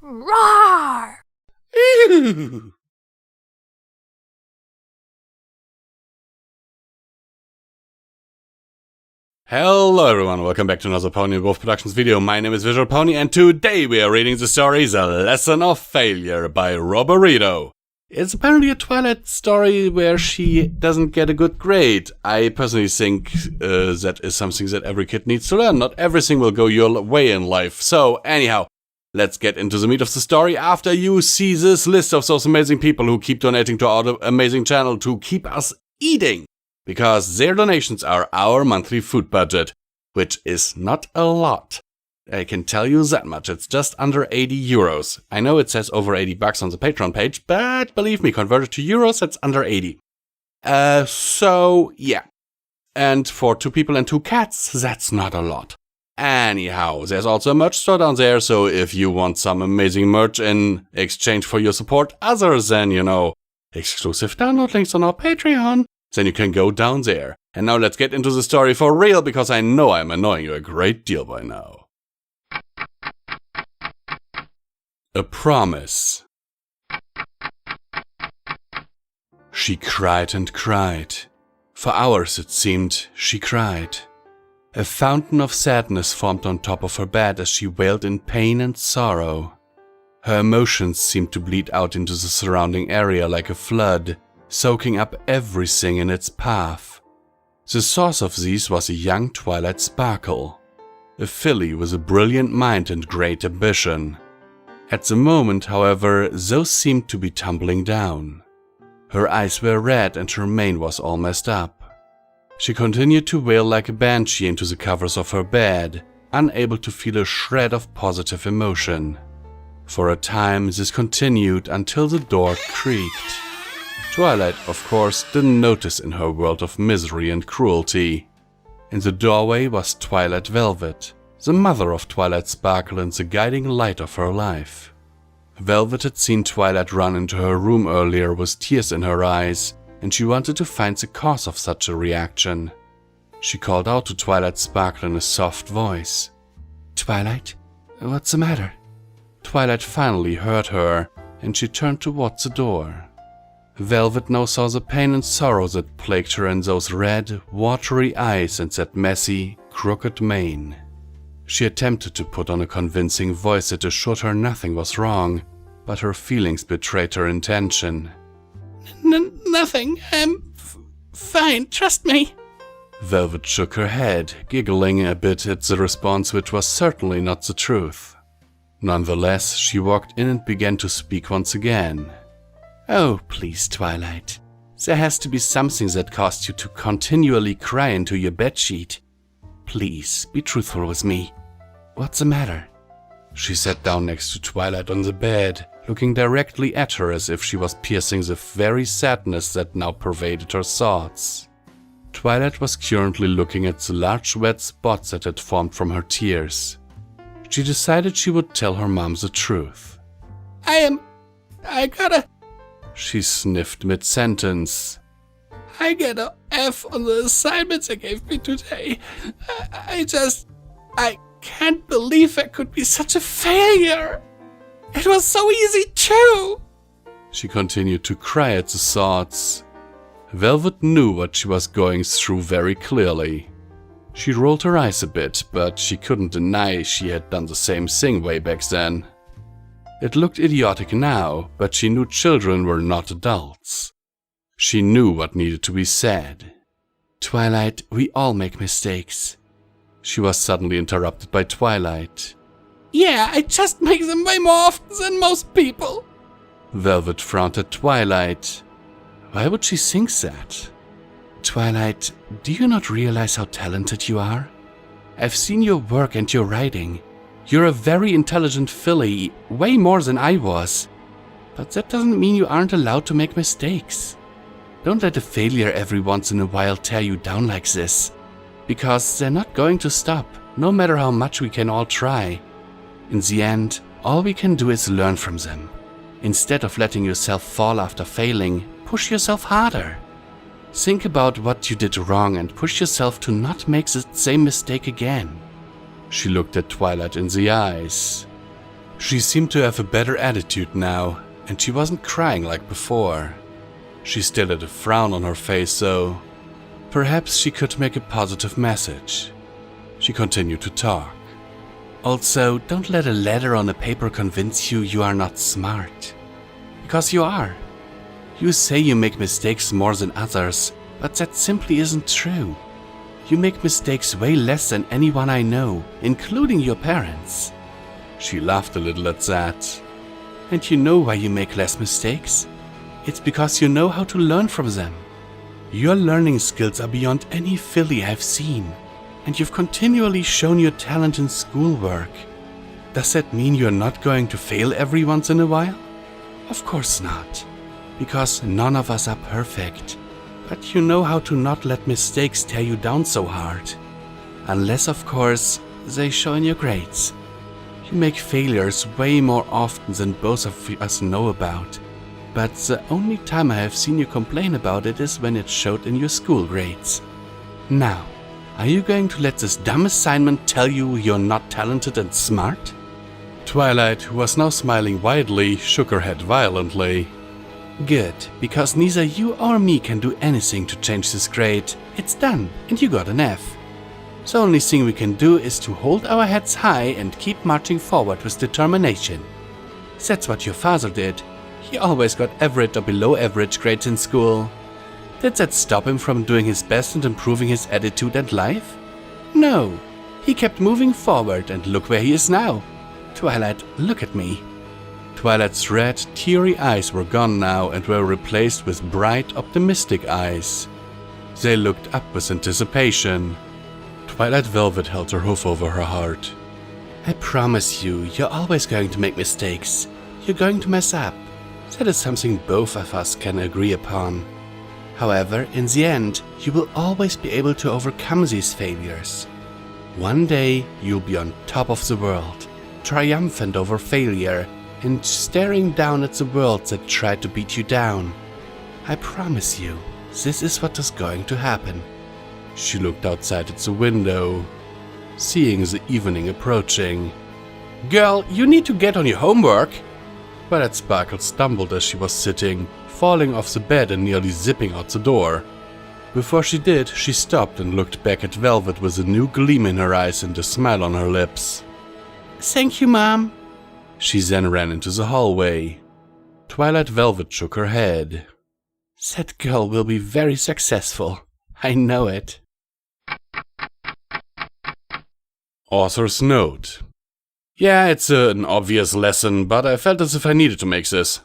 Roar! Hello everyone, welcome back to another Pony&Wolf Productions video. My name is Visual Pony and today we are reading the story The Lesson of Failure by robberrito. It's apparently a Twilight story where she doesn't get a good grade. I personally think that is something that every kid needs to learn. Not everything will go your way in life. So anyhow, let's get into the meat of the story after you see this list of those amazing people who keep donating to our amazing channel to keep us eating. Because their donations are our monthly food budget, which is not a lot. I can tell you that much, it's just under 80 euros. I know it says over 80 bucks on the Patreon page, but believe me, converted to euros, it's under 80. So yeah. And for 2 people and 2 cats, that's not a lot. Anyhow, there's also a merch store down there, so if you want some amazing merch in exchange for your support, other than, exclusive download links on our Patreon, then you can go down there. And now let's get into the story for real, because I know I'm annoying you a great deal by now. A promise. She cried and cried. For hours, it seemed, she cried. A fountain of sadness formed on top of her bed as she wailed in pain and sorrow. Her emotions seemed to bleed out into the surrounding area like a flood, soaking up everything in its path. The source of these was a young Twilight Sparkle, a filly with a brilliant mind and great ambition. At the moment, however, those seemed to be tumbling down. Her eyes were red and her mane was all messed up. She continued to wail like a banshee into the covers of her bed, unable to feel a shred of positive emotion. For a time, this continued until the door creaked. Twilight, of course, didn't notice in her world of misery and cruelty. In the doorway was Twilight Velvet, the mother of Twilight Sparkle and the guiding light of her life. Velvet had seen Twilight run into her room earlier with tears in her eyes, and she wanted to find the cause of such a reaction. She called out to Twilight Sparkle in a soft voice. "Twilight, what's the matter?" Twilight finally heard her, and she turned towards the door. Velvet now saw the pain and sorrow that plagued her in those red, watery eyes and that messy, crooked mane. She attempted to put on a convincing voice that assured her nothing was wrong, but her feelings betrayed her intention. Nothing. I'm fine, trust me." Velvet shook her head, giggling a bit at the response, which was certainly not the truth. Nonetheless, she walked in and began to speak once again. "Oh, please, Twilight. There has to be something that caused you to continually cry into your bedsheet. Please, be truthful with me. What's the matter?" She sat down next to Twilight on the bed, looking directly at her as if she was piercing the very sadness that now pervaded her thoughts. Twilight was currently looking at the large wet spots that had formed from her tears. She decided she would tell her mom the truth. I got a... She sniffed mid-sentence. I get a F on the assignments they gave me today. I can't believe I could be such a failure. It was so easy too. She continued to cry at the thoughts. Velvet knew what she was going through very clearly. She rolled her eyes a bit, but she couldn't deny she had done the same thing way back then. It looked idiotic now, but she knew children were not adults. She knew what needed to be said. "Twilight, we all make mistakes." She was suddenly interrupted by Twilight. "Yeah, I just make them way more often than most people." Velvet frowned at Twilight. Why would she think that? "Twilight, do you not realize how talented you are? I've seen your work and your writing. You're a very intelligent filly, way more than I was. But that doesn't mean you aren't allowed to make mistakes. Don't let a failure every once in a while tear you down like this. Because they're not going to stop, no matter how much we can all try. In the end, all we can do is learn from them. Instead of letting yourself fall after failing, push yourself harder. Think about what you did wrong and push yourself to not make the same mistake again." She looked at Twilight in the eyes. She seemed to have a better attitude now, and she wasn't crying like before. She still had a frown on her face, so perhaps she could make a positive message. She continued to talk. Also, don't let a letter on a paper convince you you are not smart. Because you are. You say you make mistakes more than others, but that simply isn't true. You make mistakes way less than anyone I know, including your parents. She laughed a little at that. And you know why you make less mistakes? It's because you know how to learn from them. Your learning skills are beyond any filly I've seen, and you've continually shown your talent in schoolwork. Does that mean you're not going to fail every once in a while? Of course not, because none of us are perfect. But you know how to not let mistakes tear you down so hard. Unless, of course, they show in your grades. You make failures way more often than both of us know about. But the only time I have seen you complain about it is when it showed in your school grades. Now, are you going to let this dumb assignment tell you you're not talented and smart? Twilight, who was now smiling widely, shook her head violently. Good, because neither you or me can do anything to change this grade. It's done, and you got an F. The only thing we can do is to hold our heads high and keep marching forward with determination. That's what your father did. He always got average or below average grades in school. Did that stop him from doing his best and improving his attitude and life? No. He kept moving forward, and look where he is now. Twilight, look at me. Twilight's red, teary eyes were gone now and were replaced with bright, optimistic eyes. They looked up with anticipation. Twilight Velvet held her hoof over her heart. I promise you, you're always going to make mistakes. You're going to mess up. That is something both of us can agree upon. However, in the end, you will always be able to overcome these failures. One day, you'll be on top of the world, triumphant over failure, and staring down at the world that tried to beat you down. I promise you, this is what is going to happen. She looked outside at the window, seeing the evening approaching. Girl, you need to get on your homework. Violet Sparkle stumbled as she was sitting, falling off the bed and nearly zipping out the door. Before she did, she stopped and looked back at Velvet with a new gleam in her eyes and a smile on her lips. Thank you, Mom. She then ran into the hallway. Twilight Velvet shook her head. That girl will be very successful. I know it. Author's note. Yeah, it's an obvious lesson, but I felt as if I needed to make this.